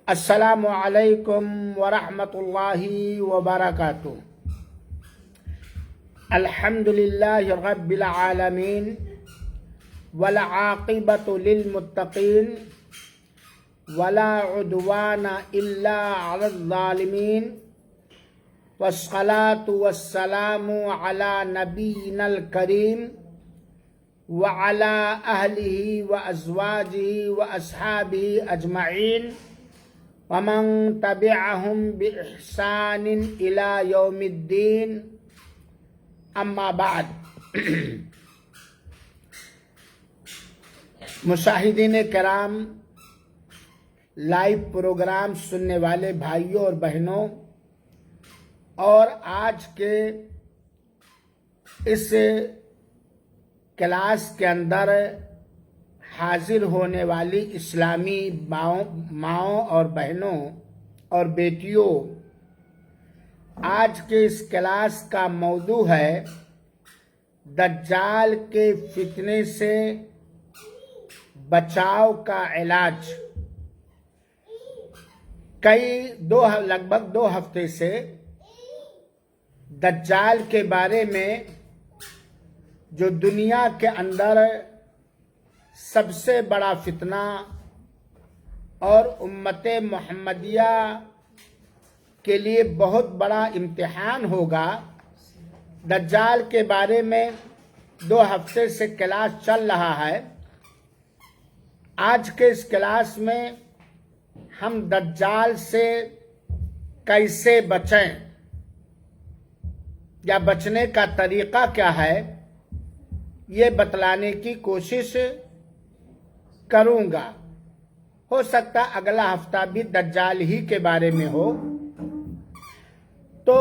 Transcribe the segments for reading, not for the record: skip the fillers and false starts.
السلام علیکم ورحمۃ اللہ وبرکاتہ۔ الحمد للہ رب العالمین والعاقبۃ للمتقین ولا عدوان الا علی الظالمین والصلاة والسلام علی نبینا الکریم وعلی اہلہ وازواجہ واصحابہ اجمعین ومن تبعهم بإحسان إلى يوم الدين اما بعد۔ مشاہدین کرام، لائیو پروگرام سننے والے بھائیوں اور بہنوں، اور آج کے اس کلاس کے اندر حاضر ہونے والی اسلامی ماؤں اور بہنوں اور بیٹیوں، آج کے اس کلاس کا موضوع ہے دجال کے فتنے سے بچاؤ کا علاج۔ لگ بھگ 2 ہفتے سے دجال کے بارے میں جو دنیا کے اندر سب سے بڑا فتنہ اور امت محمدیہ کے لیے بہت بڑا امتحان ہوگا، دجال کے بارے میں 2 ہفتے سے کلاس چل رہا ہے۔ آج کے اس کلاس میں ہم دجال سے کیسے بچیں یا بچنے کا طریقہ کیا ہے، یہ بتلانے کی کوشش کروں گا۔ ہو سکتا اگلا ہفتہ بھی دجال ہی کے بارے میں ہو۔ تو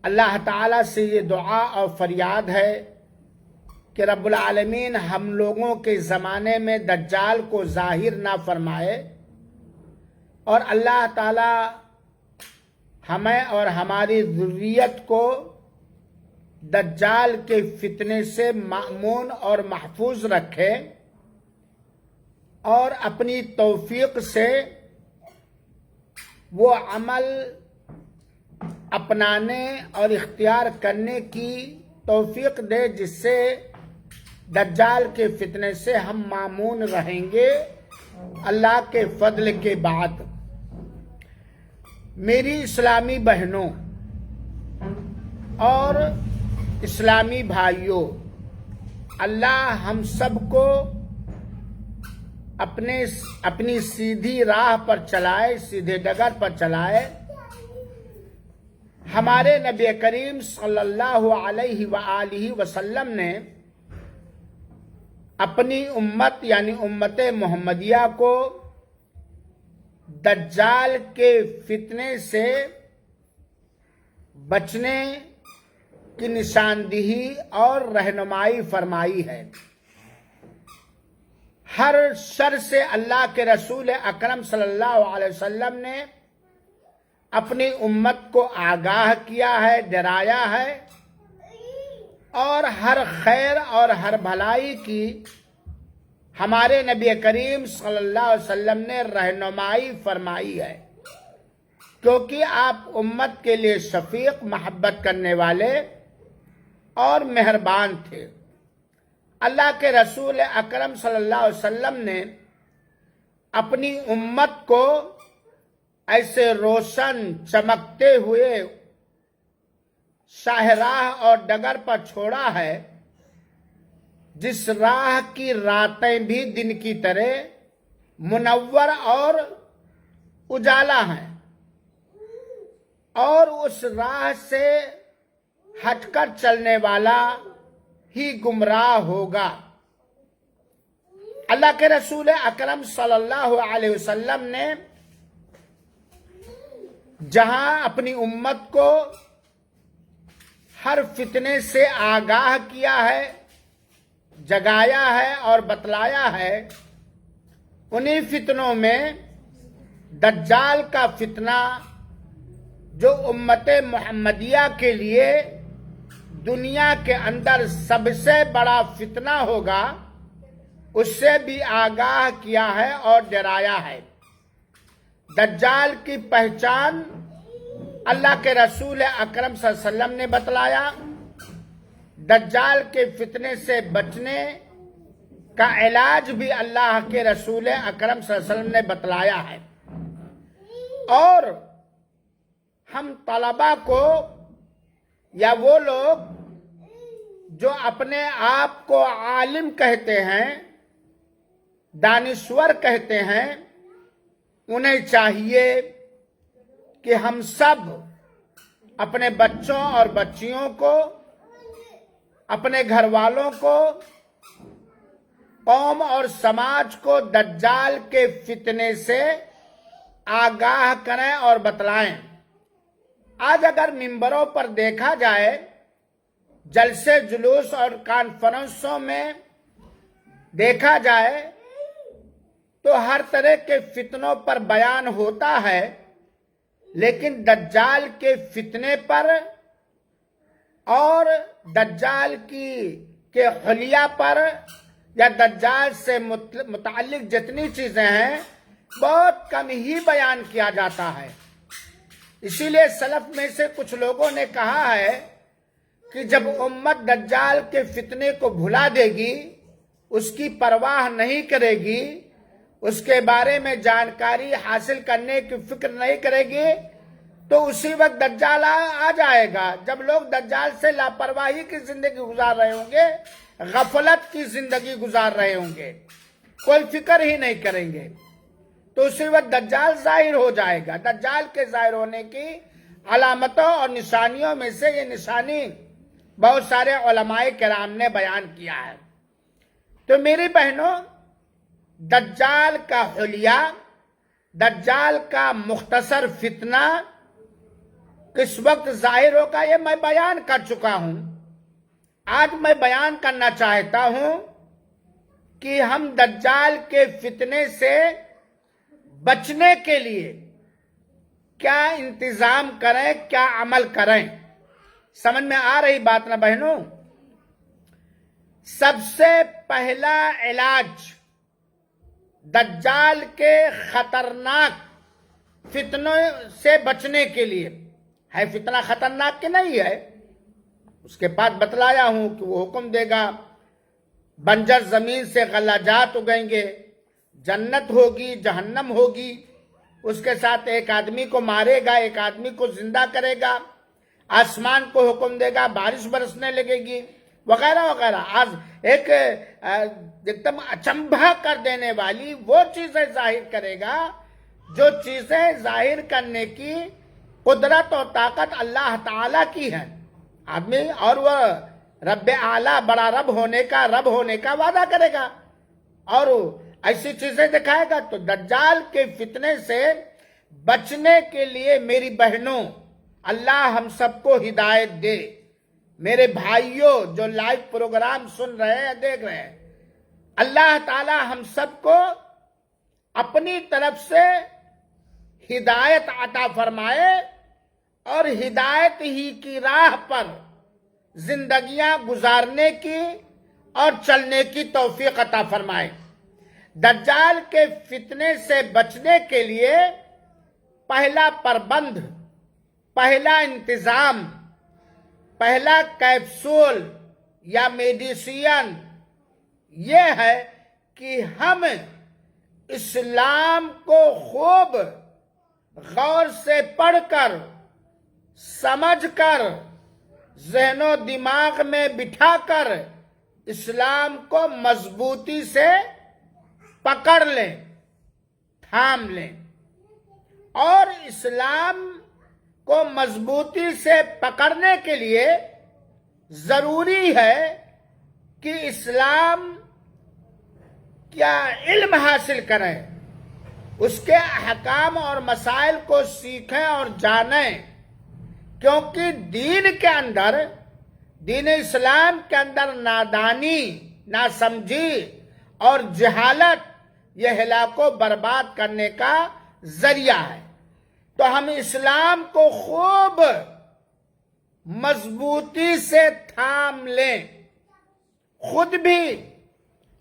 اللہ تعالیٰ سے یہ دعا اور فریاد ہے کہ رب العالمین ہم لوگوں کے زمانے میں دجال کو ظاہر نہ فرمائے، اور اللہ تعالیٰ ہمیں اور ہماری ذریت کو دجال کے فتنے سے مأمون اور محفوظ رکھے، اور اپنی توفیق سے وہ عمل اپنانے اور اختیار کرنے کی توفیق دے جس سے دجال کے فتنے سے ہم مأمون رہیں گے اللہ کے فضل کے بعد۔ میری اسلامی بہنوں اور اسلامی بھائیوں، اللہ ہم سب کو اپنی سیدھی راہ پر چلائے، سیدھے ڈگر پر چلائے۔ ہمارے نبی کریم صلی اللہ علیہ وآلہ وسلم نے اپنی امت یعنی امت محمدیہ کو دجال کے فتنے سے بچنے کی نشاندہی اور رہنمائی فرمائی ہے۔ ہر شر سے اللہ کے رسول اکرم صلی اللہ علیہ وسلم نے اپنی امت کو آگاہ کیا ہے، ڈرایا ہے، اور ہر خیر اور ہر بھلائی کی ہمارے نبی کریم صلی اللہ علیہ وسلم نے رہنمائی فرمائی ہے، کیونکہ آپ امت کے لیے شفیق، محبت کرنے والے اور مہربان تھے۔ اللہ کے رسول اکرم صلی اللہ علیہ وسلم نے اپنی امت کو ایسے روشن چمکتے ہوئے شاہراہ اور ڈگر پر چھوڑا ہے جس راہ کی راتیں بھی دن کی طرح منور اور اجالا ہیں، اور اس راہ سے ہٹ کر چلنے والا ہی گمراہ ہوگا۔ اللہ کے رسول اکرم صلی اللہ علیہ وسلم نے جہاں اپنی امت کو ہر فتنے سے آگاہ کیا ہے، جگایا ہے اور بتلایا ہے، انہی فتنوں میں دجال کا فتنہ جو امت محمدیہ کے لیے دنیا کے اندر سب سے بڑا فتنہ ہوگا، اس سے بھی آگاہ کیا ہے اور ڈرایا ہے۔ دجال کی پہچان اللہ کے رسول اکرم صلی اللہ علیہ وسلم نے بتلایا۔ دجال کے فتنے سے بچنے کا علاج بھی اللہ کے رسول اکرم صلی اللہ علیہ وسلم نے بتلایا ہے۔ اور ہم طلباء کو یا وہ لوگ جو اپنے آپ کو عالم کہتے ہیں، دانشور کہتے ہیں، انہیں چاہیے کہ ہم سب اپنے بچوں اور بچیوں کو، اپنے گھر والوں کو، قوم اور سماج کو دجال کے فتنے سے آگاہ کریں اور بتلائیں۔ آج اگر ممبروں پر دیکھا جائے، جلسے جلوس اور کانفرنسوں میں دیکھا جائے تو ہر طرح کے فتنوں پر بیان ہوتا ہے، لیکن دجال کے فتنے پر اور دجال کے حلیہ پر یا دجال سے متعلق جتنی چیزیں ہیں بہت کم ہی بیان کیا جاتا ہے۔ اسی لیے سلف میں سے کچھ لوگوں نے کہا ہے کہ جب امت دجال کے فتنے کو بھلا دے گی، اس کی پرواہ نہیں کرے گی، اس کے بارے میں جانکاری حاصل کرنے کی فکر نہیں کرے گی، تو اسی وقت دجال آ جائے گا۔ جب لوگ دجال سے لاپرواہی کی زندگی گزار رہے ہوں گے، غفلت کی زندگی گزار رہے ہوں گے، کوئی فکر ہی نہیں کریں گے، تو اسی وقت دجال ظاہر ہو جائے گا۔ دجال کے ظاہر ہونے کی علامتوں اور نشانیوں میں سے یہ نشانی بہت سارے علماء کرام نے بیان کیا ہے۔ تو میری بہنوں، دجال کا حلیہ، دجال کا مختصر فتنہ کس وقت ظاہر ہوگا یہ میں بیان کر چکا ہوں۔ آج میں بیان کرنا چاہتا ہوں کہ ہم دجال کے فتنے سے بچنے کے لیے کیا انتظام کریں، کیا عمل کریں۔ سمجھ میں آ رہی بات نا بہنوں؟ سب سے پہلا علاج دجال کے خطرناک فتنوں سے بچنے کے لیے ہے۔ فتنہ خطرناک کہ نہیں ہے؟ اس کے بعد بتلایا ہوں کہ وہ حکم دے گا، بنجر زمین سے غلہ جات اگیں گے، جنت ہوگی، جہنم ہوگی، اس کے ساتھ ایک آدمی کو مارے گا، ایک آدمی کو زندہ کرے گا، آسمان کو حکم دے گا، بارش برسنے لگے گی، وغیرہ وغیرہ۔ آج ایک ایک دم اچنبھا کر دینے والی وہ چیزیں ظاہر کرے گا جو چیزیں ظاہر کرنے کی قدرت اور طاقت اللہ تعالی کی ہے۔ آدمی اور وہ رب اعلیٰ، بڑا رب ہونے کا وعدہ کرے گا اور ایسی چیزیں دکھائے گا۔ تو دجال کے فتنے سے بچنے کے لیے میری بہنوں، اللہ ہم سب کو ہدایت دے۔ میرے بھائیوں جو لائیو پروگرام سن رہے ہیں، دیکھ رہے ہیں، اللہ تعالی ہم سب کو اپنی طرف سے ہدایت عطا فرمائے اور ہدایت ہی کی راہ پر زندگیاں گزارنے کی اور چلنے کی توفیق عطا فرمائے۔ دجال کے فتنے سے بچنے کے لیے پہلا پربند، پہلا انتظام، پہلا کیپسول یا میڈیسین یہ ہے کہ ہم اسلام کو خوب غور سے پڑھ کر، سمجھ کر، ذہن و دماغ میں بٹھا کر اسلام کو مضبوطی سے پکڑ لیں، تھام لیں۔ اور اسلام کو مضبوطی سے پکڑنے کے لیے ضروری ہے کہ اسلام کیا علم حاصل کریں، اس کے احکام اور مسائل کو سیکھیں اور جانیں، کیونکہ دین اسلام کے اندر نادانی، ناسمجھی اور جہالت یہ ہلاک و برباد کرنے کا ذریعہ ہے۔ تو ہم اسلام کو خوب مضبوطی سے تھام لیں، خود بھی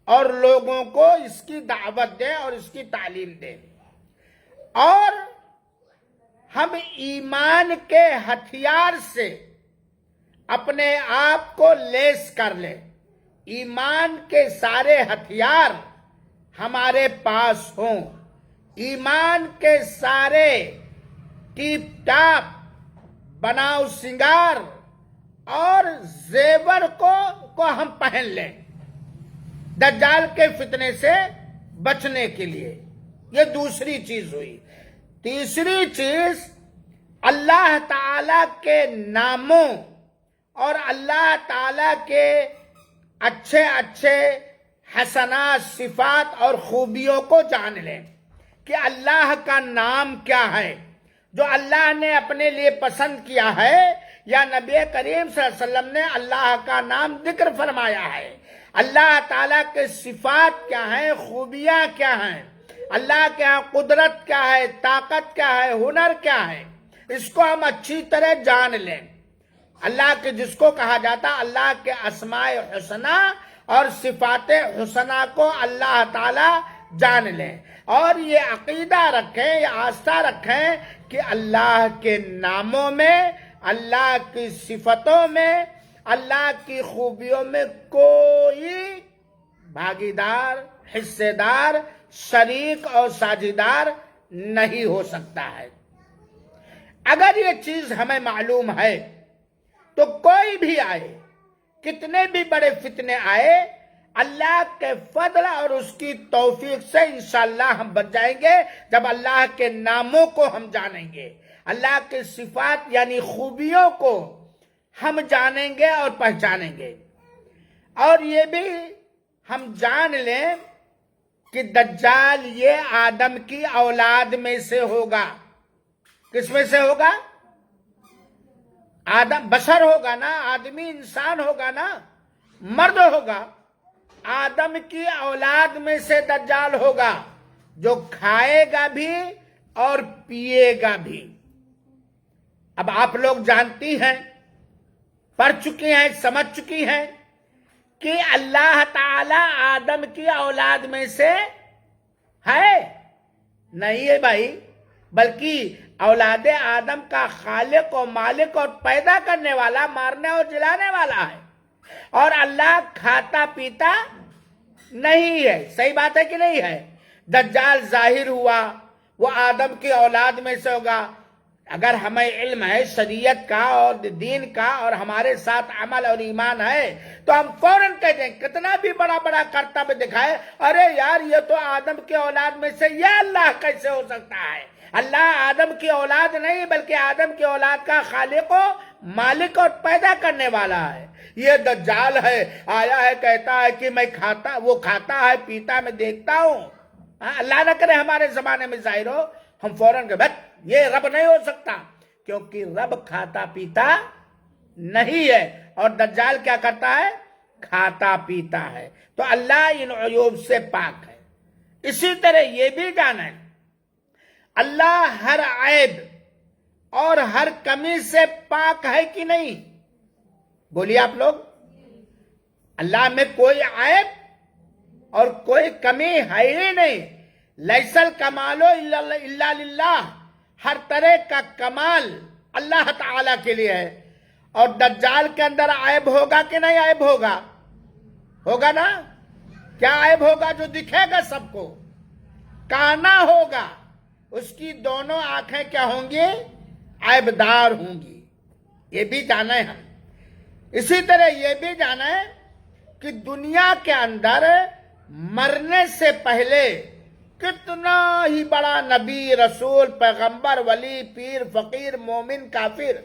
اور لوگوں کو اس کی دعوت دیں اور اس کی تعلیم دیں، اور ہم ایمان کے ہتھیار سے اپنے آپ کو لیس کر لیں، ایمان کے سارے ہتھیار ہمارے پاس ہوں، ایمان کے سارے ٹیپ ٹاپ بناؤ سنگار اور زیور کو ہم پہن لیں دجال کے فتنے سے بچنے کے لیے۔ یہ دوسری چیز ہوئی۔ تیسری چیز، اللہ تعالی کے ناموں اور اللہ تعالی کے اچھے اچھے حسنات، صفات اور خوبیوں کو جان لیں کہ اللہ کا نام کیا ہے جو اللہ نے اپنے لیے پسند کیا ہے، یا نبی کریم صلی اللہ علیہ وسلم نے اللہ کا نام ذکر فرمایا ہے، اللہ تعالیٰ کے صفات کیا ہیں، خوبیاں کیا ہیں، اللہ کے ہاں قدرت کیا ہے، طاقت کیا ہے، ہنر کیا ہے، اس کو ہم اچھی طرح جان لیں۔ اللہ کے جس کو کہا جاتا اللہ کے اسماء حسنہ اور صفات حسنہ کو اللہ تعالی جان لیں، اور یہ عقیدہ رکھیں، یہ آستھا رکھیں کہ اللہ کے ناموں میں، اللہ کی صفتوں میں، اللہ کی خوبیوں میں کوئی بھاگیدار، حصے دار، شریک اور ساجھیدار نہیں ہو سکتا ہے۔ اگر یہ چیز ہمیں معلوم ہے تو کوئی بھی آئے، کتنے بھی بڑے فتنے آئے، اللہ کے فضل اور اس کی توفیق سے انشاءاللہ ہم بچ جائیں گے جب اللہ کے ناموں کو ہم جانیں گے، اللہ کے صفات یعنی خوبیوں کو ہم جانیں گے اور پہچانیں گے۔ اور یہ بھی ہم جان لیں کہ دجال یہ آدم کی اولاد میں سے ہوگا۔ کس میں سے ہوگا؟ آدم بشر ہوگا نا، آدمی انسان ہوگا نا، مرد ہوگا، آدم کی اولاد میں سے دجال ہوگا، جو کھائے گا بھی اور پیے گا بھی۔ اب آپ لوگ جانتی ہیں، پڑھ چکی ہیں، سمجھ چکی ہیں کہ اللہ تعالی آدم کی اولاد میں سے ہے؟ نہیں ہے بھائی، بلکہ اولاد آدم کا خالق و مالک اور پیدا کرنے والا، مارنے اور جلانے والا ہے، اور اللہ کھاتا پیتا نہیں ہے۔ صحیح بات ہے کہ نہیں ہے؟ دجال ظاہر ہوا، وہ آدم کی اولاد میں سے ہوگا۔ اگر ہمیں علم ہے شریعت کا اور دین کا اور ہمارے ساتھ عمل اور ایمان ہے تو ہم فوراً کہہ دیں، کتنا بھی بڑا بڑا کرتب دکھائے، ارے یار یہ تو آدم کی اولاد میں سے، یہ اللہ کیسے ہو سکتا ہے؟ اللہ آدم کی اولاد نہیں بلکہ آدم کی اولاد کا خالق و مالک اور پیدا کرنے والا ہے۔ یہ دجال ہے، آیا ہے کہتا ہے کہ میں وہ کھاتا ہے پیتا میں دیکھتا ہوں۔ اللہ نہ کرے ہمارے زمانے میں ظاہر ہو، ہم فوراً کہ بھائی یہ رب نہیں ہو سکتا، کیونکہ رب کھاتا پیتا نہیں ہے، اور دجال کیا کرتا ہے؟ کھاتا پیتا ہے۔ تو اللہ ان عیوب سے پاک ہے۔ اسی طرح یہ بھی جانا ہے اللہ ہر عیب اور ہر کمی سے پاک ہے کہ نہیں؟ بولیے آپ لوگ، اللہ میں کوئی عیب اور کوئی کمی ہے ہی نہیں۔ لیس الکمال الا للہ، ہر طرح کا کمال اللہ تعالی کے لیے ہے۔ اور دجال کے اندر عیب ہوگا کہ نہیں عیب ہوگا؟ ہوگا نا؟ کیا عیب ہوگا؟ جو دکھے گا سب کو، کانا ہوگا، اس کی دونوں آنکھیں کیا ہوں گی؟ عیب دار ہوں گی۔ یہ بھی جانا ہے ہم۔ اسی طرح یہ بھی جانا ہے کہ دنیا کے اندر مرنے سے پہلے کتنا ہی بڑا نبی، رسول، پیغمبر، ولی، پیر، فقیر، مومن، کافر،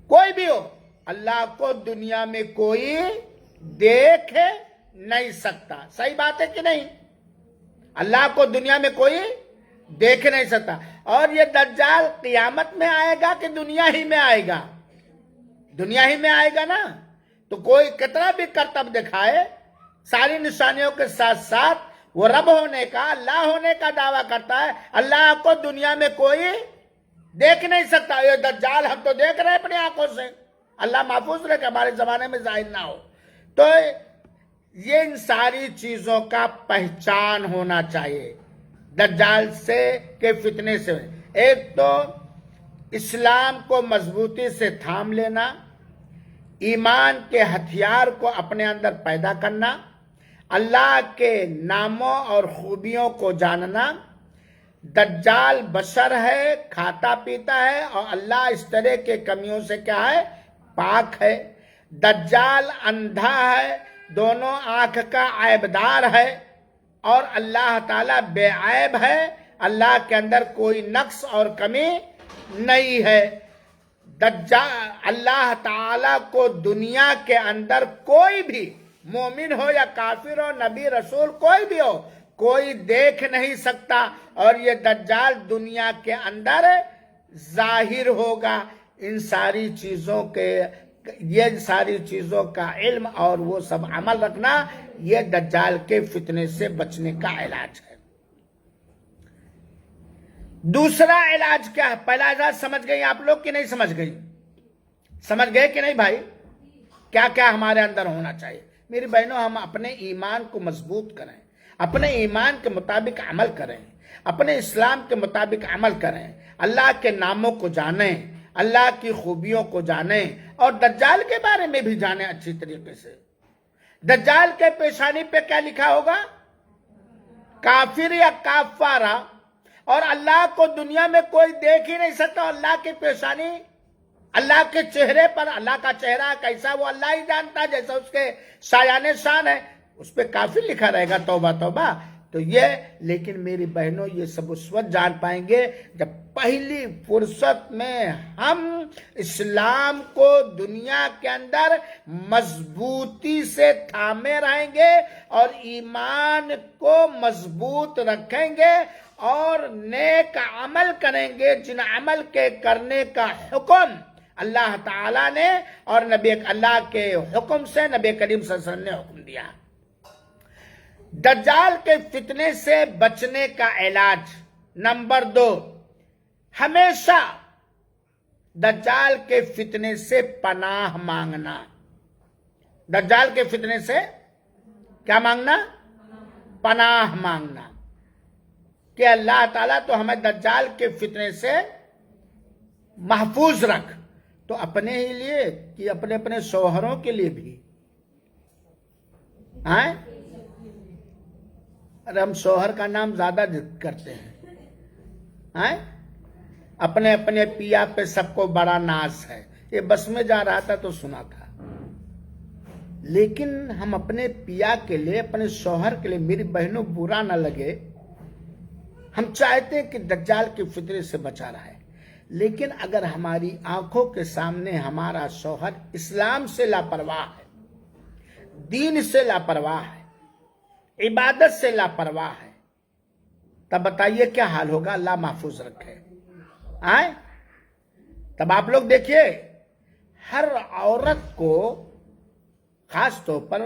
کوئی بھی ہو، اللہ کو دنیا میں کوئی دیکھ نہیں سکتا۔ صحیح بات ہے کہ نہیں؟ اللہ کو دنیا میں کوئی دیکھ نہیں سکتا۔ اور یہ دجال قیامت میں آئے گا کہ دنیا ہی میں آئے گا؟ دنیا ہی میں آئے گا نا۔ تو کوئی کتنا بھی کرتب دکھائے، ساری نشانیوں کے ساتھ ساتھ وہ رب ہونے کا، اللہ ہونے کا دعویٰ کرتا ہے، اللہ کو دنیا میں کوئی دیکھ نہیں سکتا۔ یہ دجال ہم تو دیکھ رہے ہیں اپنی آنکھوں سے، اللہ محفوظ رہے کہ ہمارے زمانے میں ظاہر نہ ہو۔ تو یہ ان ساری چیزوں کا پہچان ہونا چاہیے دجال سے کے فتنے سے. ایک تو اسلام کو مضبوطی سے تھام لینا، ایمان کے ہتھیار کو اپنے اندر پیدا کرنا، اللہ کے ناموں اور خوبیوں کو جاننا. دجال بشر ہے، کھاتا پیتا ہے، اور اللہ اس طرح کے کمیوں سے کیا ہے؟ پاک ہے. دجال اندھا ہے، دونوں آنکھ کا عیبدار ہے، اور اللہ تعالیٰ بے عیب ہے، اللہ کے اندر کوئی نقص اور کمی نہیں ہے. دجال اللہ تعالیٰ کو دنیا کے اندر کوئی بھی مومن ہو یا کافر ہو، نبی رسول کوئی بھی ہو، کوئی دیکھ نہیں سکتا، اور یہ دجال دنیا کے اندر ظاہر ہوگا. ان ساری چیزوں کا علم اور وہ سب عمل رکھنا، یہ دجال کے فتنے سے بچنے کا علاج ہے. دوسرا علاج کیا ہے؟ پہلا علاج سمجھ گئی آپ لوگ کہ نہیں سمجھ گئی؟ سمجھ گئے کہ نہیں بھائی؟ کیا کیا ہمارے اندر ہونا چاہیے؟ میری بہنوں، ہم اپنے ایمان کو مضبوط کریں، اپنے ایمان کے مطابق عمل کریں، اپنے اسلام کے مطابق عمل کریں، اللہ کے ناموں کو جانیں، اللہ کی خوبیوں کو جانیں، اور دجال کے بارے میں بھی جانیں اچھی طریقے سے. دجال کے پیشانی پہ کیا لکھا ہوگا؟ کافر یا کافارہ. اور اللہ کو دنیا میں کوئی دیکھ ہی نہیں سکتا. اللہ کی پیشانی، اللہ کے چہرے پر، اللہ کا چہرہ کیسا وہ اللہ ہی جانتا ہے، جیسا اس کے شایان شان ہے، اس پہ کافر لکھا رہے گا. توبہ توبہ. تو یہ، لیکن میری بہنوں، یہ سب اس وقت جان پائیں گے جب پہلی فرصت میں ہم اسلام کو دنیا کے اندر مضبوطی سے تھامے رہیں گے اور ایمان کو مضبوط رکھیں گے اور نیک عمل کریں گے، جن عمل کے کرنے کا حکم اللہ تعالیٰ نے اور نبی اللہ کے حکم سے نبی کریم صلی اللہ علیہ وسلم نے حکم دیا. دجال کے فتنے سے بچنے کا علاج نمبر 2، ہمیشہ دجال کے فتنے سے پناہ مانگنا. دجال کے فتنے سے کیا مانگنا؟ پناہ مانگنا. کہ اللہ تعالیٰ تو ہمیں دجال کے فتنے سے محفوظ رکھ. تو اپنے ہی لیے کہ اپنے اپنے شوہروں کے لیے بھی. ارے ہم شوہر کا نام زیادہ ذکر کرتے ہیں. اپنے اپنے پیا پہ سب کو بڑا ناز ہے. یہ بس میں جا رہا تھا تو سنا تھا. لیکن ہم اپنے پیا کے لیے، اپنے شوہر کے لیے، میری بہنوں برا نہ لگے، ہم چاہتے ہیں کہ دجال کے فتنے سے بچا رہا ہے. لیکن اگر ہماری آنکھوں کے سامنے ہمارا شوہر اسلام سے لاپرواہ ہے، دین سے لاپرواہ ہے، عبادت سے لاپرواہ ہے، تب بتائیے کیا حال ہوگا؟ اللہ محفوظ رکھے. تب آپ لوگ دیکھیے، ہر عورت کو خاص طور پر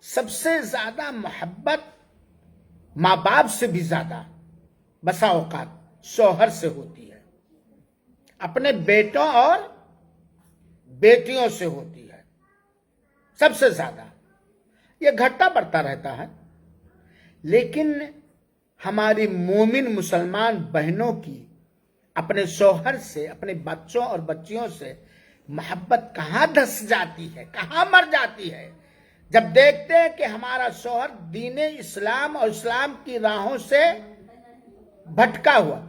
سب سے زیادہ محبت ماں باپ سے بھی زیادہ بسا اوقات شوہر سے ہوتی ہے، اپنے بیٹوں اور بیٹیوں سے ہوتی ہے سب سے زیادہ. یہ گھٹتا بڑھتا رہتا ہے. لیکن ہماری مومن مسلمان بہنوں کی اپنے شوہر سے، اپنے بچوں اور بچیوں سے محبت کہاں دھس جاتی ہے، کہاں مر جاتی ہے، جب دیکھتے ہیں کہ ہمارا شوہر دین اسلام اور اسلام کی راہوں سے بھٹکا ہوا.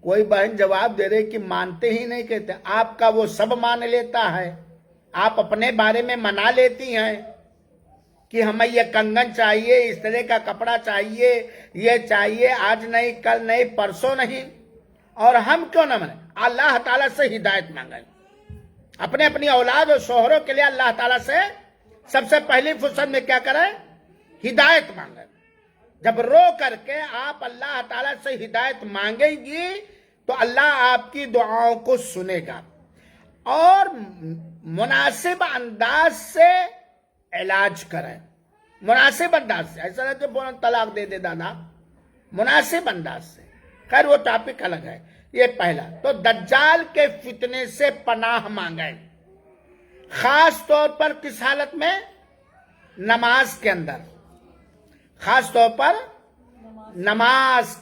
کوئی بہن جواب دے رہے کہ مانتے ہی نہیں، کہتے آپ کا وہ سب مان لیتا ہے، آپ اپنے بارے میں منا لیتی ہیں کہ ہمیں یہ کنگن چاہیے، اس طرح کا کپڑا چاہیے، یہ چاہیے، آج نہیں، کل نہیں، پرسوں نہیں. اور ہم کیوں نہ مانیں؟ اللہ تعالیٰ سے ہدایت مانگیں. اپنے اپنی اولاد اور شوہروں کے لیے اللہ تعالیٰ سے سب سے پہلی فرصت میں کیا کریں؟ ہدایت مانگیں. جب رو کر کے آپ اللہ تعالیٰ سے ہدایت مانگیں گی تو اللہ آپ کی دعاؤں کو سنے گا اور مناسب انداز سے علاج کریں. مناسب انداز سے، ایسا نہ کہ فوراً طلاق دے دے دادا. مناسب انداز سے. خیر وہ ٹاپک الگ ہے. یہ پہلا. تو دجال کے فتنے سے پناہ مانگیں. خاص طور پر کس حالت میں؟ نماز کے اندر، خاص طور پر نماز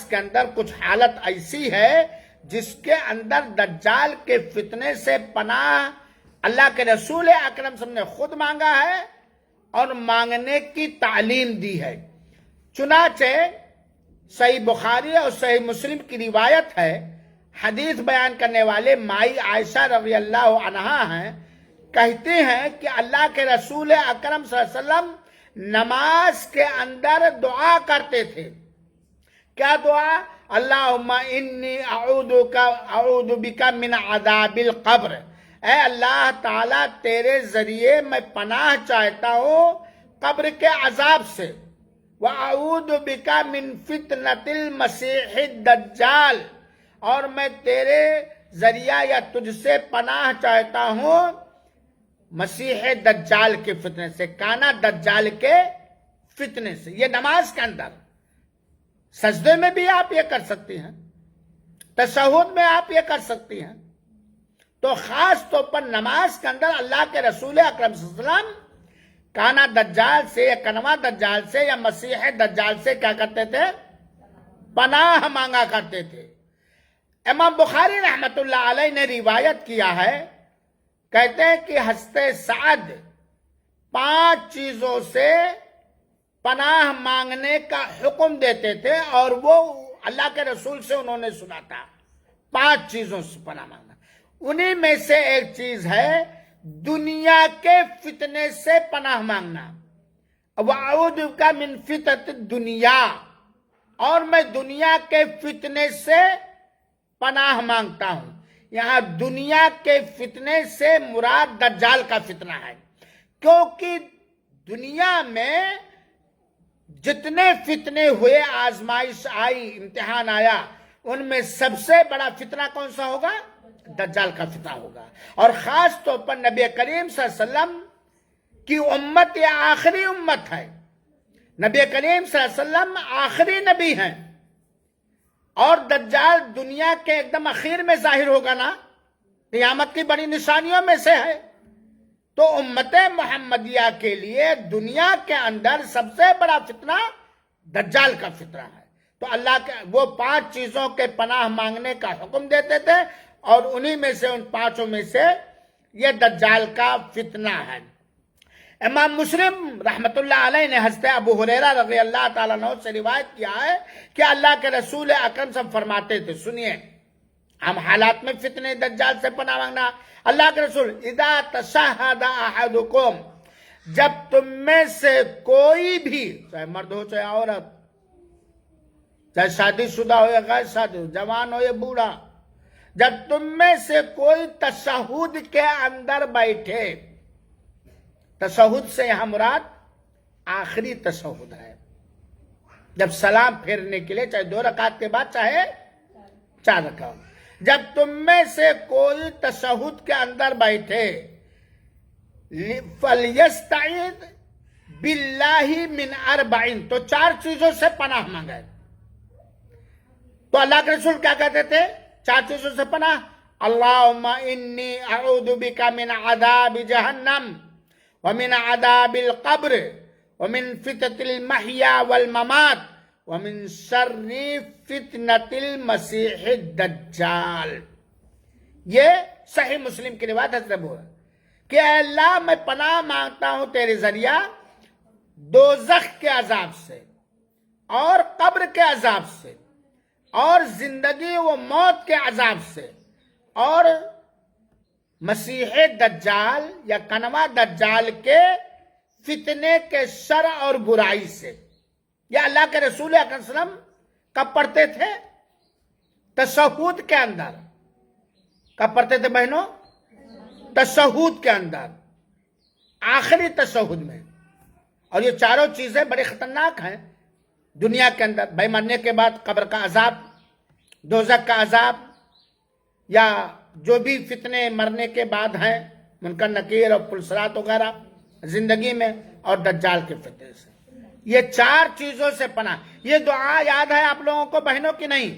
کے اندر کچھ حالت ایسی ہے جس کے اندر دجال کے فتنے سے پناہ اللہ کے رسول اکرم صلی اللہ علیہ وسلم نے خود مانگا ہے اور مانگنے کی تعلیم دی ہے۔ چنانچہ صحیح بخاری اور صحیح مسلم کی روایت ہے، حدیث بیان کرنے والے مائی عائشہ رضی اللہ عنہا ہیں، کہتے ہیں کہ اللہ کے رسول اکرم صلی اللہ علیہ وسلم نماز کے اندر دعا کرتے تھے۔ کیا دعا؟ اللہم انی اعوذ بک من عذاب القبر، اے اللہ تعالیٰ تیرے ذریعے میں پناہ چاہتا ہوں قبر کے عذاب سے، وَأَعُوذُ بِكَ مِن فِتْنَةِ الْمَسِيحِ الدَّجَّالِ، اور میں تیرے ذریعہ یا تجھ سے پناہ چاہتا ہوں مسیح دجال کے فتنے سے، کانا دجال کے فتنے سے۔ یہ نماز کے اندر، سجدے میں بھی آپ یہ کر سکتی ہیں، تشہد میں آپ یہ کر سکتی ہیں۔ تو خاص طور پر نماز کے اندر اللہ کے رسول اکرم صلی اللہ علیہ وسلم کانا دجال سے یا کنوا دجال سے یا مسیح دجال سے کیا کرتے تھے؟ پناہ مانگا کرتے تھے۔ امام بخاری رحمت اللہ علیہ نے روایت کیا ہے، کہتے ہیں کہ حضرت سعد 5 چیزوں سے پناہ مانگنے کا حکم دیتے تھے اور وہ اللہ کے رسول سے انہوں نے سنا تھا۔ 5 چیزوں سے پناہ مانگنا، انہی میں سے ایک چیز ہے دنیا کے فتنے سے پناہ مانگنا۔ وَأَعُوذُ بِكَ مِن فِتْنَةِ الدُّنْيَا، اور میں دنیا کے فتنے سے پناہ مانگتا ہوں۔ یہاں دنیا کے فتنے سے مراد دجال کا فتنہ ہے، کیونکہ دنیا میں جتنے فتنے ہوئے، آزمائش آئی، امتحان آیا، ان میں سب سے بڑا فتنہ کون سا ہوگا؟ دجال کا فتنہ ہوگا۔ اور خاص طور پر نبی کریم صلی اللہ علیہ وسلم کی امت یہ آخری امت ہے، نبی کریم صلی اللہ علیہ وسلم آخری نبی ہیں، اور دجال دنیا کے ایک دم اخیر میں ظاہر ہوگا نا، قیامت کی بڑی نشانیوں میں سے ہے۔ تو امت محمدیہ کے لیے دنیا کے اندر سب سے بڑا فتنہ دجال کا فتنہ ہے۔ تو اللہ کے وہ 5 چیزوں کے پناہ مانگنے کا حکم دیتے تھے، اور انہی میں سے، ان 5 میں سے یہ دجال کا فتنہ ہے۔ امام مسلم رحمت اللہ علیہ نے حضرت ابو ہریرہ رضی اللہ تعالیٰ عنہ سے روایت کیا ہے کہ اللہ کے رسول اکرم صلی اللہ علیہ وسلم فرماتے تھے، سنیے، ہم حالات میں فتنے دجال سے پناہ مانگنا۔ اللہ کے رسول، اذا تشہد احدکم، جب تم میں سے کوئی بھی، چاہے مرد ہو چاہے عورت، چاہے شادی شدہ ہو یا غیر شادی ہو، جوان ہو یا بوڑھا، جب تم میں سے کوئی تشہد کے اندر بیٹھے، تشہد سے یہاں مراد آخری تشہد ہے، جب سلام پھیرنے کے لیے، چاہے 2 رکعت کے بعد چاہے 4 رکعت، جب تم میں سے کوئی تشہد کے اندر بیٹھے، فَلْيَسْتَعِذْ بِاللَّهِ مِنْ 4، تو 4 چیزوں سے پناہ مانگے۔ تو اللہ کے رسول کیا کہتے تھے؟ 4 چیزوں سے پناہ، اللہم انی اعوذ بک من عذاب جہنم ومن عذاب القبر ومن فتنة المحیا والممات ومن شر فتنة المسیح الدجال۔ یہ صحیح مسلم کی روایت حضرت ابو ہے کہ اے اللہ میں پناہ مانگتا ہوں تیرے ذریعہ دوزخ کے عذاب سے اور قبر کے عذاب سے اور زندگی و موت کے عذاب سے اور مسیح دجال یا کنوا دجال کے فتنے کے شر اور برائی سے۔ یہ اللہ کے رسول اکرم صلی اللہ علیہ وسلم کب پڑھتے تھے؟ تشہد کے اندر۔ کب پڑھتے تھے بہنوں؟ تشہد کے اندر، آخری تشہد میں۔ اور یہ 4 چیزیں بڑی خطرناک ہیں دنیا کے اندر، بھائی مرنے کے بعد قبر کا عذاب، دوزخ کا عذاب، یا جو بھی فتنے مرنے کے بعد ہیں، منکر نکیر اور پلسرات وغیرہ زندگی میں، اور دجال کے فتنے سے۔ یہ 4 چیزوں سے پناہ۔ یہ دعا یاد ہے آپ لوگوں کو بہنوں کی نہیں؟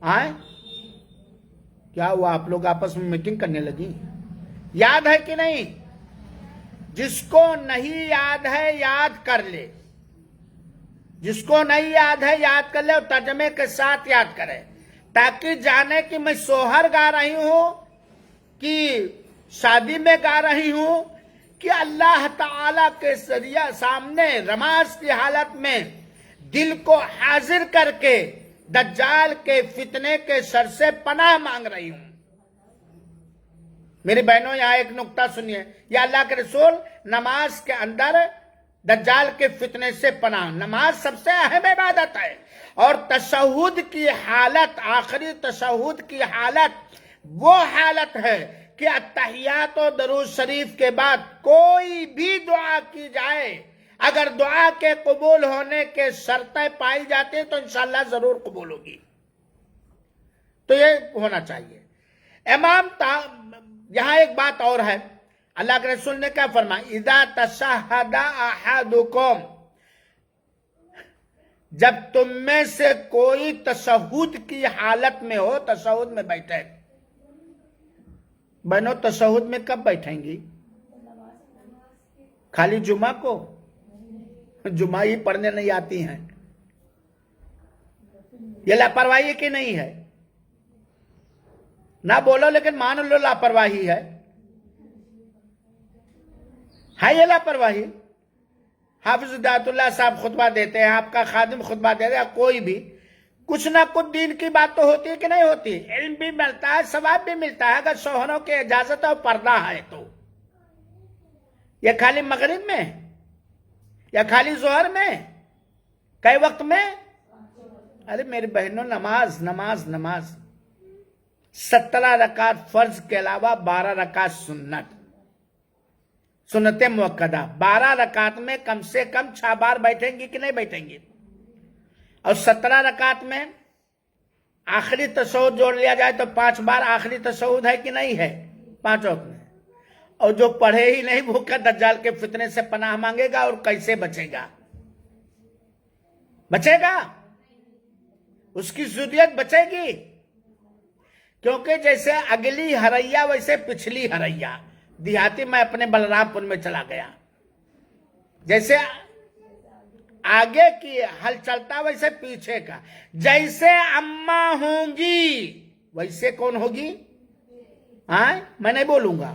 آئے کیا ہوا، آپ لوگ آپس میں میٹنگ کرنے لگی؟ یاد ہے کہ نہیں؟ جس کو نہیں یاد ہے یاد کر لے، جس کو نہیں یاد ہے یاد کر لے اور ترجمے کے ساتھ یاد کرے، تاکہ جانے کہ میں سوہر گا رہی ہوں کہ شادی میں گا رہی ہوں، کہ اللہ تعالی کے ذریعہ سامنے نماز کی حالت میں دل کو حاضر کر کے دجال کے فتنے کے شر سے پناہ مانگ رہی ہوں۔ میری بہنوں یہاں ایک نقطہ سنیے، یا اللہ کے رسول نماز کے اندر دجال کے فتنے سے پناہ۔ نماز سب سے اہم عبادت ہے، اور تشہد کی حالت، آخری تشہد کی حالت وہ حالت ہے کہ اتحیات و درود شریف کے بعد کوئی بھی دعا کی جائے، اگر دعا کے قبول ہونے کے شرطیں پائی جاتی ہیں تو انشاءاللہ ضرور قبول ہوگی۔ تو یہ ہونا چاہیے۔ یہاں ایک بات اور ہے، اللہ کے رسول نے کیا فرمایا؟ اذا تشہد احدکم، جب تم میں سے کوئی تشہد کی حالت میں ہو، تشہد میں بیٹھے۔ بہنوں تشہد میں کب بیٹھیں گی؟ خالی جمعہ کو؟ جمعہ ہی پڑھنے نہیں آتی ہیں، یہ لاپرواہی کی نہیں ہے؟ نہ بولو لیکن مان لو لاپرواہی ہے یہ لاپرواہی۔ حافظ ہدایت اللہ صاحب خطبہ دیتے ہیں، آپ کا خادم خطبہ دیتے ہیں، کوئی بھی کچھ نہ کچھ دین کی بات تو ہوتی ہے کہ نہیں ہوتی؟ علم بھی ملتا ہے، ثواب بھی ملتا ہے، اگر شوہروں کی اجازت اور پردہ ہے تو۔ یہ خالی مغرب میں یا خالی ظہر میں؟ کئی وقت میں؟ ارے میری بہنوں نماز نماز نماز 17 رکعت فرض کے علاوہ 12 رکعت سنت موقدہ، 12 رکعت میں کم سے کم 6 بار بیٹھیں گی کہ نہیں بیٹھیں گی؟ اور 17 رکعت میں آخری تشہد جوڑ لیا جائے تو 5 بار آخری تشہد ہے کہ نہیں ہے؟ 5 وقت میں۔ اور جو پڑھے ہی نہیں وہ کیا دجال کے فتنے سے پناہ مانگے گا اور کیسے بچے گا؟ بچے گا؟ اس کی ذریت بچے گی؟ کیونکہ جیسے اگلی ہریا ویسے پچھلی ہریا۔ دیہاتی میں اپنے بلرام پور میں چلا گیا، جیسے آگے کی حل چلتا ویسے پیچھے کا، جیسے اماں ہوں گی ویسے کون ہوگی؟ میں نہیں بولوں گا۔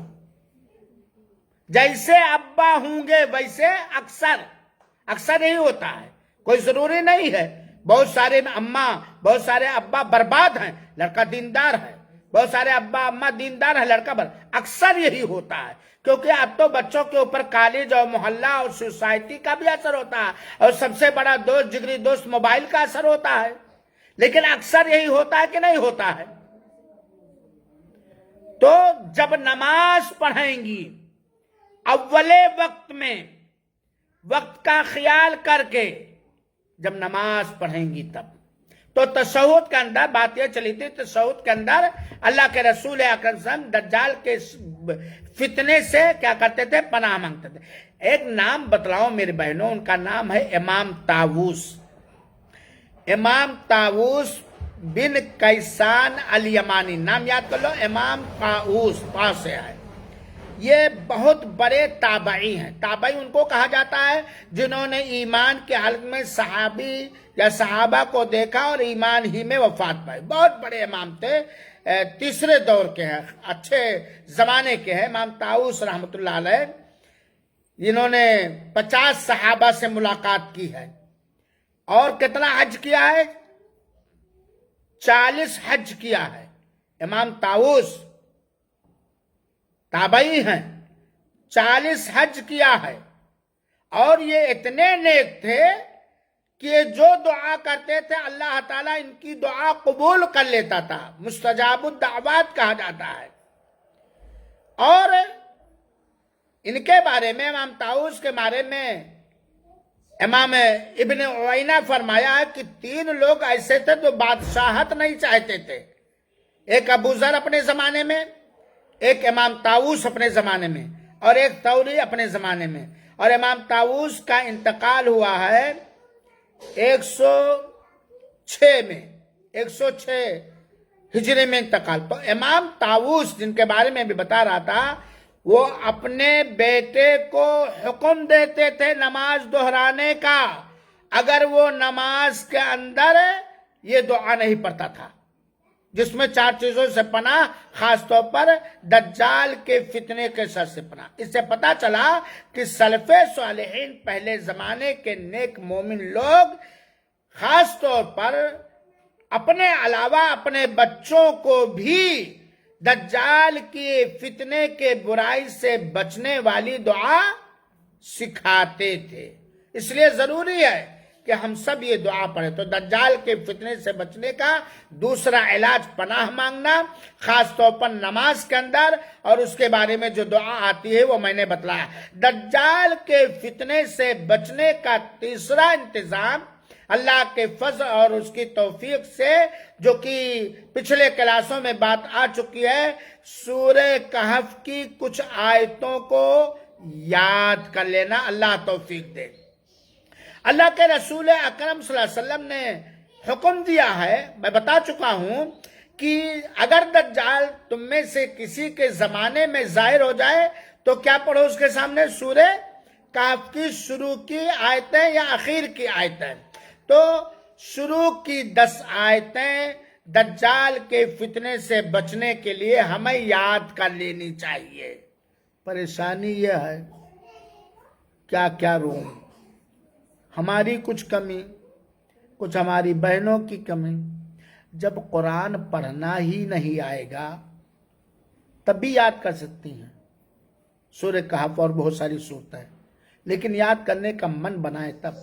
جیسے ابا ہوں گے ویسے اکثر یہی ہوتا ہے، کوئی ضروری نہیں ہے۔ بہت سارے اماں بہت سارے ابا برباد ہیں، لڑکا دیندار ہے، بہت سارے ابا اماں دیندار ہیں، لڑکا اکثر یہی ہوتا ہے، کیونکہ اب تو بچوں کے اوپر کالج اور محلہ اور سوسائٹی کا بھی اثر ہوتا ہے، اور سب سے بڑا دوست جگری دوست موبائل کا اثر ہوتا ہے، لیکن اکثر یہی ہوتا ہے کہ نہیں ہوتا ہے؟ تو جب نماز پڑھیں گی اولے وقت میں، وقت کا خیال کر کے جب نماز پڑھیں گی تب تو تشہد کے اندر بات یہ چلی تھی، تشہد کے اندر اللہ کے رسول اکرم صلی اللہ علیہ وسلم دجال کے فتنے سے کیا کرتے تھے؟ پناہ مانگتے تھے۔ ایک نام بتلاؤں میرے بہنوں، ان کا نام ہے امام طاووس۔ امام طاووس بن کیسان الیمانی، نام یاد کر لو، امام طاووس، پا سے ہے۔ یہ بہت بڑے تابعی ہیں۔ تابعی ان کو کہا جاتا ہے جنہوں نے ایمان کے حالت میں صحابی یا صحابہ کو دیکھا اور ایمان ہی میں وفات پائی۔ بہت بڑے امام تھے، تیسرے دور کے ہیں، اچھے زمانے کے ہیں امام طاووس رحمۃ اللہ علیہ، جنہوں نے 50 صحابہ سے ملاقات کی ہے، اور کتنا حج کیا ہے؟ 40 حج کیا ہے۔ امام طاووس تابعی ہیں، 40 حج کیا ہے، اور یہ اتنے نیک تھے کہ جو دعا کرتے تھے اللہ تعالیٰ ان کی دعا قبول کر لیتا تھا، مستجاب الدعوات کہا جاتا ہے۔ اور ان کے بارے میں، امام طاووس کے بارے میں امام ابن عوینہ فرمایا ہے کہ 3 لوگ ایسے تھے جو بادشاہت نہیں چاہتے تھے، ایک ابو ذر اپنے زمانے میں، ایک امام طاووس اپنے زمانے میں، اور ایک ثوری اپنے زمانے میں۔ اور امام طاووس کا انتقال ہوا ہے 106 میں، 106 ہجری میں انتقال۔ تو امام طاووس جن کے بارے میں بھی بتا رہا تھا، وہ اپنے بیٹے کو حکم دیتے تھے نماز دہرانے کا اگر وہ نماز کے اندر یہ دعا نہیں پڑھتا تھا، جس میں 4 چیزوں سے پناہ، خاص طور پر دجال کے فتنے کے شر سے پناہ۔ اس سے پتا چلا کہ سلف صالحین پہلے زمانے کے نیک مومن لوگ خاص طور پر اپنے علاوہ اپنے بچوں کو بھی دجال کی فتنے کے برائی سے بچنے والی دعا سکھاتے تھے۔ اس لیے ضروری ہے کہ ہم سب یہ دعا پڑھیں۔ تو دجال کے فتنے سے بچنے کا دوسرا علاج پناہ مانگنا، خاص طور پر نماز کے اندر، اور اس کے بارے میں جو دعا آتی ہے وہ میں نے بتلایا۔ دجال کے فتنے سے بچنے کا تیسرا انتظام اللہ کے فضل اور اس کی توفیق سے، جو کہ پچھلے کلاسوں میں بات آ چکی ہے، سورہ کہف کی کچھ آیتوں کو یاد کر لینا۔ اللہ توفیق دے۔ اللہ کے رسول اکرم صلی اللہ علیہ وسلم نے حکم دیا ہے، میں بتا چکا ہوں، کہ اگر دجال تم میں سے کسی کے زمانے میں ظاہر ہو جائے تو کیا پڑھو اس کے سامنے؟ سورہ کہف کی شروع کی آیتیں یا آخر کی آیتیں۔ تو شروع کی 10 آیتیں دجال کے فتنے سے بچنے کے لیے ہمیں یاد کر لینی چاہیے۔ پریشانی یہ ہے کیا کیا روم، ہماری کچھ کمی، کچھ ہماری بہنوں کی کمی۔ جب قرآن پڑھنا ہی نہیں آئے گا تب بھی یاد کر سکتی ہیں سورہ کہف اور بہت ساری صورتیں، لیکن یاد کرنے کا من بنائے تب۔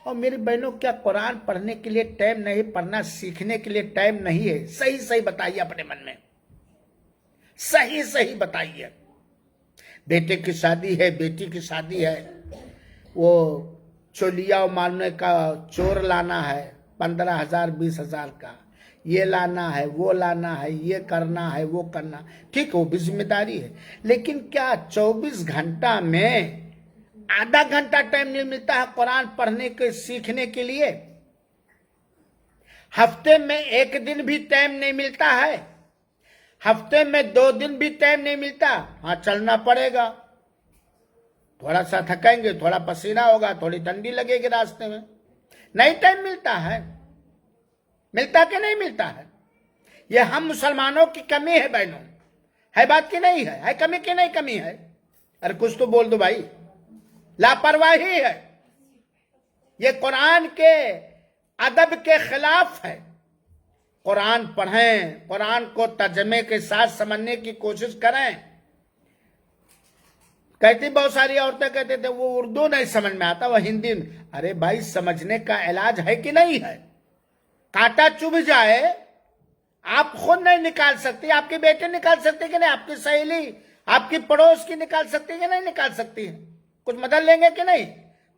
اور میری بہنوں، کیا قرآن پڑھنے کے لیے ٹائم نہیں، پڑھنا سیکھنے کے لیے ٹائم نہیں ہے؟ صحیح صحیح بتائیے اپنے من میں، صحیح صحیح بتائیے۔ بیٹے کی شادی ہے، بیٹی کی شادی ہے، وہ چولیا مارنے کا چور لانا ہے 15,000 20,000 کا، یہ لانا ہے، وہ لانا ہے، یہ کرنا ہے، وہ کرنا، ٹھیک ہے، وہ بھی ذمہ داری ہے، لیکن کیا 24 گھنٹہ میں آدھا گھنٹہ ٹائم نہیں ملتا ہے قرآن پڑھنے کے سیکھنے کے لیے؟ ہفتے میں 1 دن بھی ٹائم نہیں ملتا ہے، ہفتے میں 2 دن بھی ٹائم نہیں ملتا؟ ہاں چلنا پڑے گا، تھوڑا سا تھکیں گے، تھوڑا پسینہ ہوگا، تھوڑی ٹھنڈی لگے گی راستے میں، نہیں ٹائم ملتا ہے۔ ملتا کہ نہیں ملتا ہے؟ یہ ہم مسلمانوں کی کمی ہے بہنوں، ہے بات کی نہیں ہے کمی کی نہیں کمی ہے؟ ارے کچھ تو بول دو بھائی، لاپرواہی ہے، یہ قرآن کے ادب کے خلاف ہے۔ قرآن پڑھیں، قرآن کو ترجمے کے ساتھ سمجھنے کی کوشش کریں۔ کہتی بہت ساری عورتیں کہتے تھے وہ اردو نہیں سمجھ میں آتا، وہ ہندی میں۔ ارے بھائی، سمجھنے کا علاج ہے کہ نہیں ہے؟ کانٹا چبھ جائے، آپ خود نہیں نکال سکتی، آپ کے بیٹے نکال سکتے کہ نہیں؟ آپ کی سہیلی، آپ کی پڑوس کی نکال سکتی کہ نہیں نکال سکتی ہے؟ کچھ مدد لیں گے کہ نہیں؟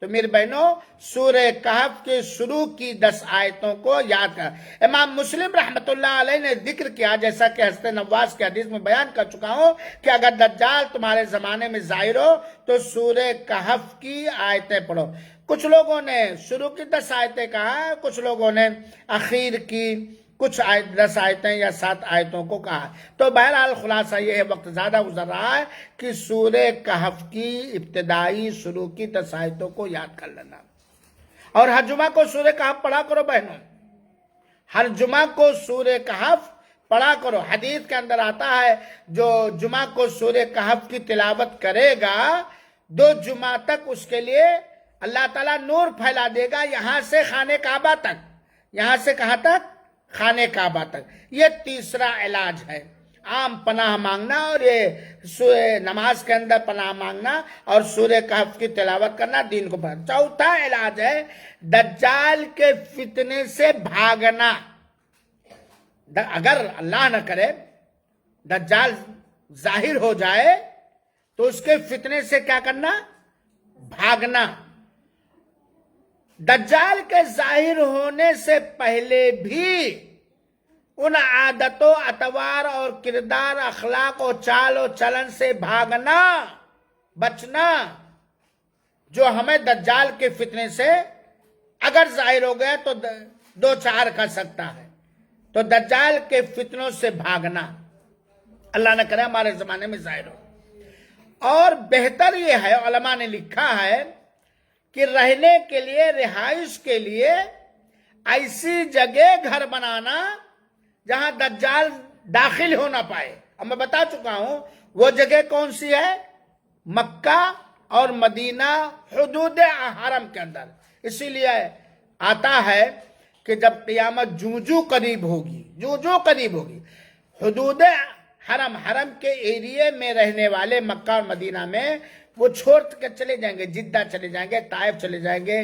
تو میرے بہنوں، سورہ کہف کے شروع کی 10 آیتوں کو یاد کر۔ امام مسلم رحمت اللہ علیہ نے ذکر کیا، جیسا کہ حضرت نواس کے حدیث میں بیان کر چکا ہوں، کہ اگر دجال تمہارے زمانے میں ظاہر ہو تو سورہ کہف کی آیتیں پڑھو۔ کچھ لوگوں نے شروع کی 10 آیتیں کہا، کچھ لوگوں نے اخیر کی کچھ 10 آیتیں یا 7 آیتوں کو کہا۔ تو بہرحال خلاصہ یہ ہے، وقت زیادہ گزر رہا ہے، کہ سورہ کہف کی ابتدائی شروع کی 10 آیتوں کو یاد کر لینا، اور ہر جمعہ کو سورہ کہف پڑھا کرو بہنوں، ہر جمعہ کو سورہ کہف پڑھا کرو۔ حدیث کے اندر آتا ہے جو جمعہ کو سورہ کہف کی تلاوت کرے گا 2 جمعہ تک اس کے لیے اللہ تعالیٰ نور پھیلا دے گا، یہاں سے خانہ کعبہ تک، یہاں سے کہاں تک؟ خانہ کعبہ تک۔ یہ تیسرا علاج ہے، عام پناہ مانگنا، اور یہ نماز کے اندر پناہ مانگنا اور سورہ کہف کی تلاوت کرنا، دین کو پڑھنا۔ چوتھا علاج ہے دجال کے فتنے سے بھاگنا۔ اگر اللہ نہ کرے دجال ظاہر ہو جائے تو اس کے فتنے سے کیا کرنا؟ بھاگنا۔ دجال کے ظاہر ہونے سے پہلے بھی ان عادتوں، اطوار اور کردار، اخلاق و چال و چلن سے بھاگنا، بچنا، جو ہمیں دجال کے فتنے سے اگر ظاہر ہو گیا تو 2-4 کر سکتا ہے۔ تو دجال کے فتنوں سے بھاگنا، اللہ نہ کرے ہمارے زمانے میں ظاہر ہو۔ اور بہتر یہ ہے، علماء نے لکھا ہے کہ رہنے کے لیے، رہائش کے لیے ایسی جگہ گھر بنانا جہاں دجال داخل ہو نہ پائے. اب میں بتا چکا ہوں وہ جگہ کون سی ہے، مکہ اور مدینہ حدود حرم کے اندر. اسی لیے آتا ہے کہ جب قیامت جو قریب ہوگی، جو قریب ہوگی، حدود حرم کے ایریے میں رہنے والے مکہ اور مدینہ میں وہ چھوڑ کے چلے جائیں گے، جدہ چلے جائیں گے، طائف چلے جائیں گے،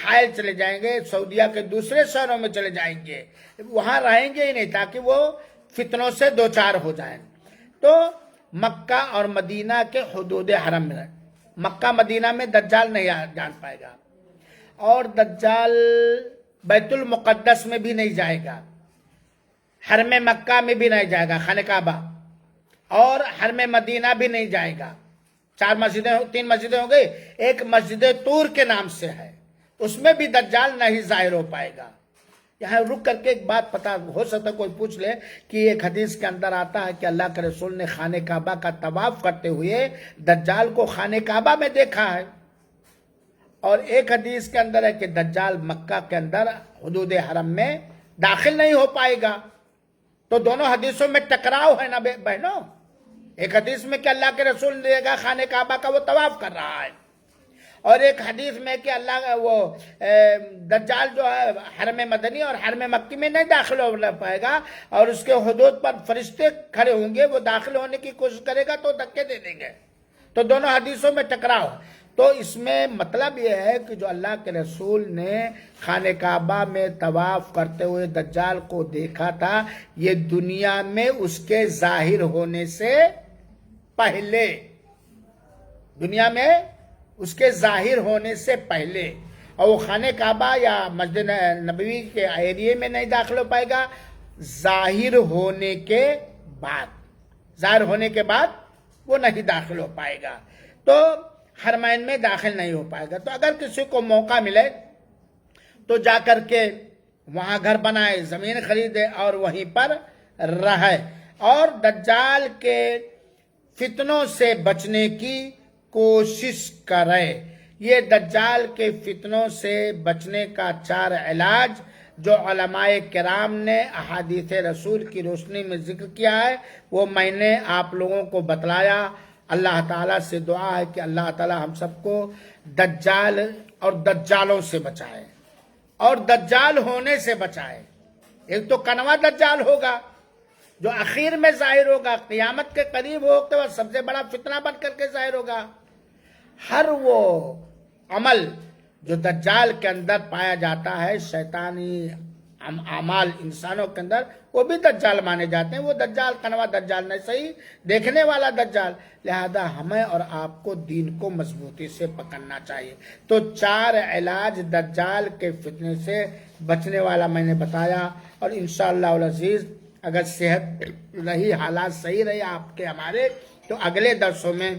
حائل چلے جائیں گے، سعودیہ کے دوسرے شہروں میں چلے جائیں گے، وہاں رہیں گے ہی نہیں تاکہ وہ فتنوں سے دوچار ہو جائیں. تو مکہ اور مدینہ کے حدود حرم میں، مکہ مدینہ میں دجال نہیں جان پائے گا، اور دجال بیت المقدس میں بھی نہیں جائے گا، حرم مکہ میں بھی نہیں جائے گا، خانہ کعبہ، اور حرم مدینہ بھی نہیں جائے گا. تین مسجدیں ہو گئی، ایک مسجد طور کے نام سے ہے، اس میں بھی دجال نہیں ظاہر ہو پائے گا. یہاں رک کر کے ایک بات پتا ہو سکتا کوئی پوچھ لے کہ ایک حدیث کے اندر آتا ہے کہ اللہ کے رسول نے خانہ کعبہ کا طواف کرتے ہوئے دجال کو خانہ کعبہ میں دیکھا ہے، اور ایک حدیث کے اندر ہے کہ دجال مکہ کے اندر حدود حرم میں داخل نہیں ہو پائے گا. تو دونوں حدیثوں میں ٹکراؤ ہے نا بہنوں. ایک حدیث میں کہ اللہ کے رسول نے دیکھا خانہ کعبہ کا وہ طواف کر رہا ہے، اور ایک حدیث میں کہ اللہ وہ دجال جو ہے حرم مدنی اور حرم مکی میں نہیں داخل ہو پائے گا، اور اس کے حدود پر فرشتے کھڑے ہوں گے، وہ داخل ہونے کی کوشش کرے گا تو دھکے دے دیں گے. تو دونوں حدیثوں میں ٹکراؤ. تو اس میں مطلب یہ ہے کہ جو اللہ کے رسول نے خانہ کعبہ میں طواف کرتے ہوئے دجال کو دیکھا تھا، یہ دنیا میں اس کے ظاہر ہونے سے پہلے، دنیا میں اس کے ظاہر ہونے سے پہلے. اور وہ خانہ کعبہ یا مسجد نبوی کے ایریے میں نہیں داخل ہو پائے گا، ظاہر ہونے کے بعد، ظاہر ہونے کے بعد وہ نہیں داخل ہو پائے گا. تو حرمین میں داخل نہیں ہو پائے گا. تو اگر کسی کو موقع ملے تو جا کر کے وہاں گھر بنائے، زمین خریدے اور وہیں پر رہے، اور دجال کے فتنوں سے بچنے کی کوشش کرے. یہ دجال کے فتنوں سے بچنے کا 4 علاج جو علماء کرام نے احادیث رسول کی روشنی میں ذکر کیا ہے، وہ میں نے آپ لوگوں کو بتلایا. اللہ تعالیٰ سے دعا ہے کہ اللہ تعالیٰ ہم سب کو دجال اور دجالوں سے بچائے، اور دجال ہونے سے بچائے. ایک تو کنوا دجال ہوگا جو اخیر میں ظاہر ہوگا، قیامت کے قریب ہوتے وقت سب سے بڑا فتنہ بن کر کے ظاہر ہوگا. ہر وہ عمل جو دجال کے اندر پایا جاتا ہے، شیطانی اعمال انسانوں کے اندر، وہ بھی دجال مانے جاتے ہیں. وہ دجال کنوا دجال نہیں، صحیح دیکھنے والا دجال. لہذا ہمیں اور آپ کو دین کو مضبوطی سے پکڑنا چاہیے. تو 4 علاج دجال کے فتنے سے بچنے والا میں نے بتایا، اور انشاءاللہ العزیز اگر صحت رہی، حالات صحیح رہے آپ کے ہمارے، تو اگلے درسوں میں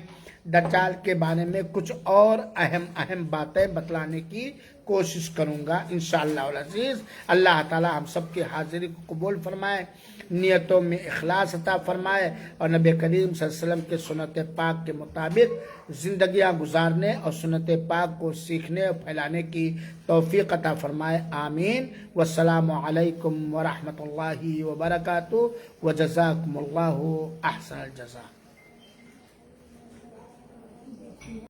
دجال کے بارے میں کچھ اور اہم باتیں بتلانے کی کوشش کروں گا انشاءاللہ العزیز. اللہ تعالی ہم سب کی حاضری کو قبول فرمائے، نیتوں میں اخلاص عطا فرمائے، اور نبی کریم صلی اللہ علیہ وسلم کے سنت پاک کے مطابق زندگیاں گزارنے اور سنت پاک کو سیکھنے اور پھیلانے کی توفیق عطا فرمائے. آمین. والسلام علیکم ورحمۃ اللہ وبرکاتہ، وجزاکم اللہ احسن الجزاء.